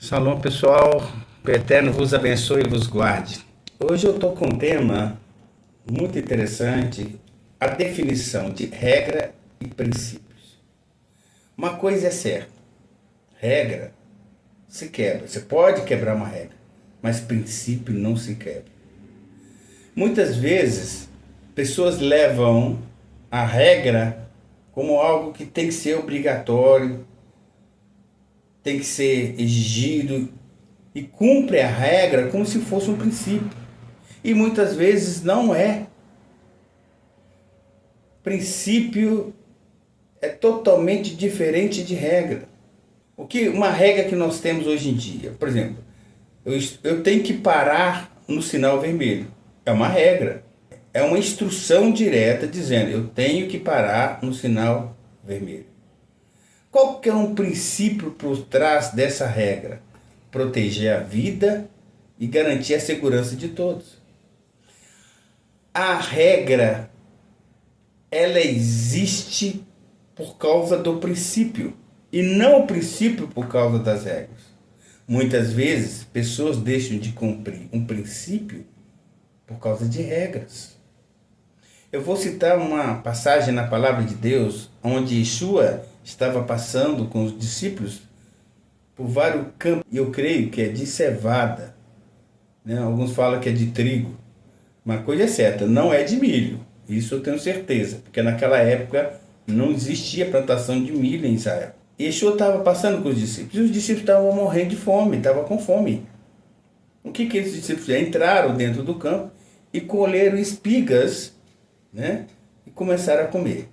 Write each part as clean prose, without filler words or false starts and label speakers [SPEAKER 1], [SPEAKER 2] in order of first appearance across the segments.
[SPEAKER 1] Shalom, pessoal, que o Eterno vos abençoe e vos guarde. Hoje eu estou com um tema muito interessante, a definição de regra e princípios. Uma coisa é certa, regra se quebra, você pode quebrar uma regra, mas princípio não se quebra. Muitas vezes, pessoas levam a regra como algo que tem que ser obrigatório, tem que ser exigido e cumpre a regra como se fosse um princípio. E muitas vezes não é. Princípio é totalmente diferente de regra. Uma regra que nós temos hoje em dia, por exemplo, eu tenho que parar no sinal vermelho. É uma regra. É uma instrução direta dizendo, eu tenho que parar no sinal vermelho. Qual que é um princípio por trás dessa regra? Proteger a vida e garantir a segurança de todos. A regra, ela existe por causa do princípio e não o princípio por causa das regras. Muitas vezes, pessoas deixam de cumprir um princípio por causa de regras. Eu vou citar uma passagem na palavra de Deus, onde Yeshua estava passando com os discípulos por vários campos, e eu creio que é de cevada, né? Alguns falam que é de trigo. Uma coisa é certa, não é de milho, isso eu tenho certeza, porque naquela época não existia plantação de milho em Israel. E Yeshua estava passando com os discípulos, e os discípulos estavam morrendo de fome, estavam com fome. O que esses discípulos fizeram? Entraram dentro do campo e colheram espigas, né? E começaram a comer.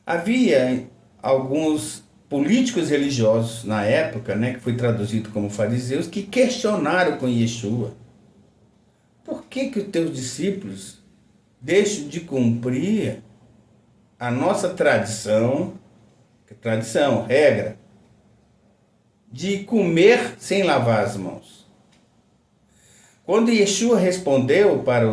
[SPEAKER 1] Havia alguns políticos religiosos na época, né, que foi traduzido como fariseus, que questionaram com Yeshua: por que os teus discípulos deixam de cumprir a nossa tradição, regra, de comer sem lavar as mãos? Quando Yeshua respondeu para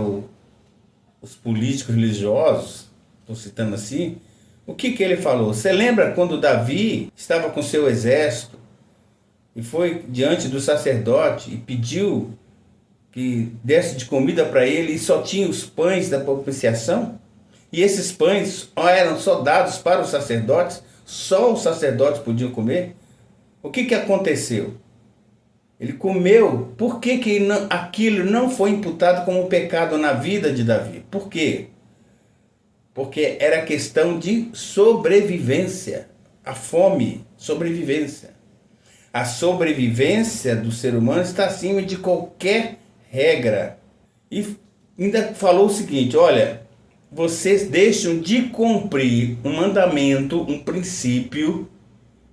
[SPEAKER 1] os políticos religiosos, estou citando assim, o que ele falou? Você lembra quando Davi estava com seu exército e foi diante do sacerdote e pediu que desse de comida para ele e só tinha os pães da propiciação? E esses pães eram só dados para os sacerdotes, só os sacerdotes podiam comer? O que aconteceu? Ele comeu. Por que aquilo não foi imputado como pecado na vida de Davi? Por quê? Porque era questão de sobrevivência. A fome, sobrevivência. A sobrevivência do ser humano está acima de qualquer regra. E ainda falou o seguinte: olha, vocês deixam de cumprir um mandamento, um princípio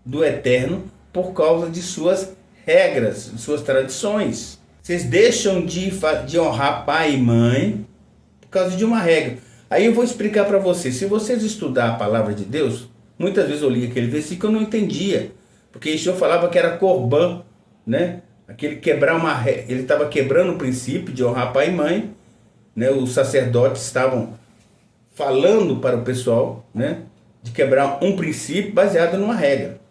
[SPEAKER 1] do Eterno por causa de suas regras, de suas tradições. Vocês deixam de honrar pai e mãe por causa de uma regra. Aí eu vou explicar para vocês. Se vocês estudar a palavra de Deus, muitas vezes eu li aquele versículo e eu não entendia, porque Yeshua falava que era corban, né? Aquele quebrar uma regra. Ele estava quebrando o princípio de honrar pai e mãe, né? Os sacerdotes estavam falando para o pessoal, né, de quebrar um princípio baseado numa regra.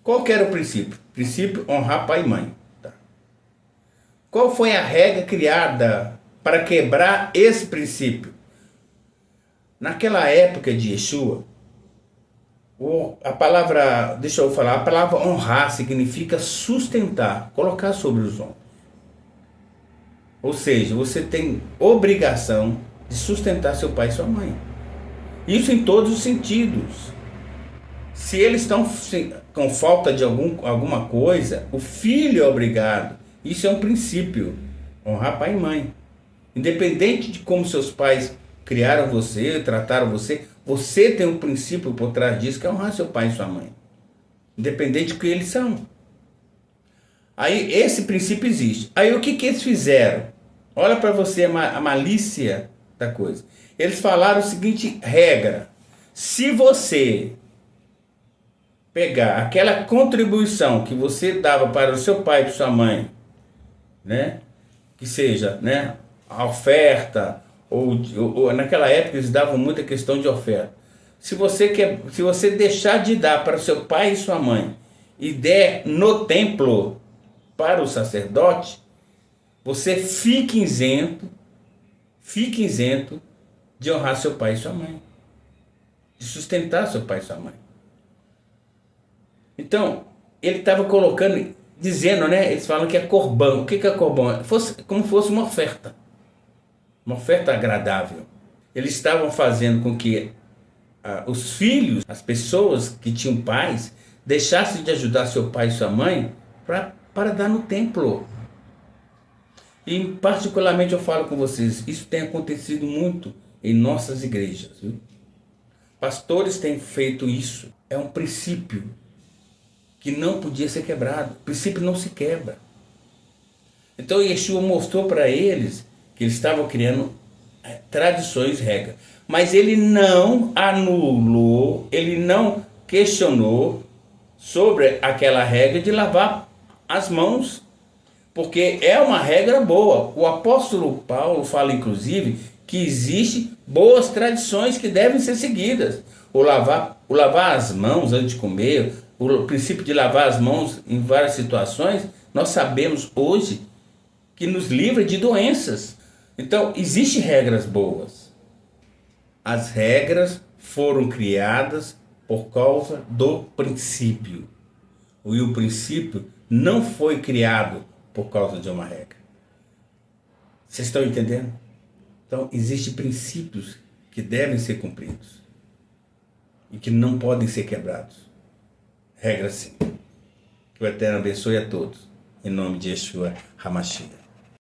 [SPEAKER 1] Qual que era o princípio? Princípio honrar pai e mãe. Tá. Qual foi a regra criada para quebrar esse princípio? Naquela época de Yeshua, a palavra honrar significa sustentar, colocar sobre os ombros. Ou seja, você tem obrigação de sustentar seu pai e sua mãe. Isso em todos os sentidos. Se eles estão com falta de alguma coisa, o filho é obrigado. Isso é um princípio. Honrar pai e mãe. Independente de como seus pais criaram você, trataram você, você tem um princípio por trás disso, que é honrar seu pai e sua mãe. Independente do que eles são. Aí esse princípio existe. Aí o que eles fizeram? Olha para você a malícia da coisa. Eles falaram o seguinte regra: se você pegar aquela contribuição que você dava para o seu pai e para sua mãe, né, que seja, né, a oferta, ou naquela época eles davam muita questão de oferta. Se você deixar de dar para o seu pai e sua mãe e der no templo, para o sacerdote, você fique isento de honrar seu pai e sua mãe, de sustentar seu pai e sua mãe. Então, ele estava colocando, dizendo, né? Eles falam que é corbão. O que é corbão? Como fosse uma oferta agradável. Eles estavam fazendo com que os filhos, as pessoas que tinham pais, deixassem de ajudar seu pai e sua mãe para dar no templo. E particularmente eu falo com vocês, isso tem acontecido muito em nossas igrejas, viu? Pastores têm feito isso. É um princípio que não podia ser quebrado. O princípio não se quebra. Então Yeshua mostrou para eles que eles estavam criando tradições, regras. Mas ele não anulou, ele não questionou sobre aquela regra de lavar as mãos, porque é uma regra boa. O apóstolo Paulo fala, inclusive, que existem boas tradições que devem ser seguidas. O lavar as mãos antes de comer, o princípio de lavar as mãos em várias situações, nós sabemos hoje que nos livra de doenças. Então, existem regras boas. As regras foram criadas por causa do princípio. E o princípio não foi criado por causa de uma regra. Vocês estão entendendo? Então, existem princípios que devem ser cumpridos e que não podem ser quebrados. Regra sim. Que o Eterno abençoe a todos. Em nome de Yeshua HaMashiach.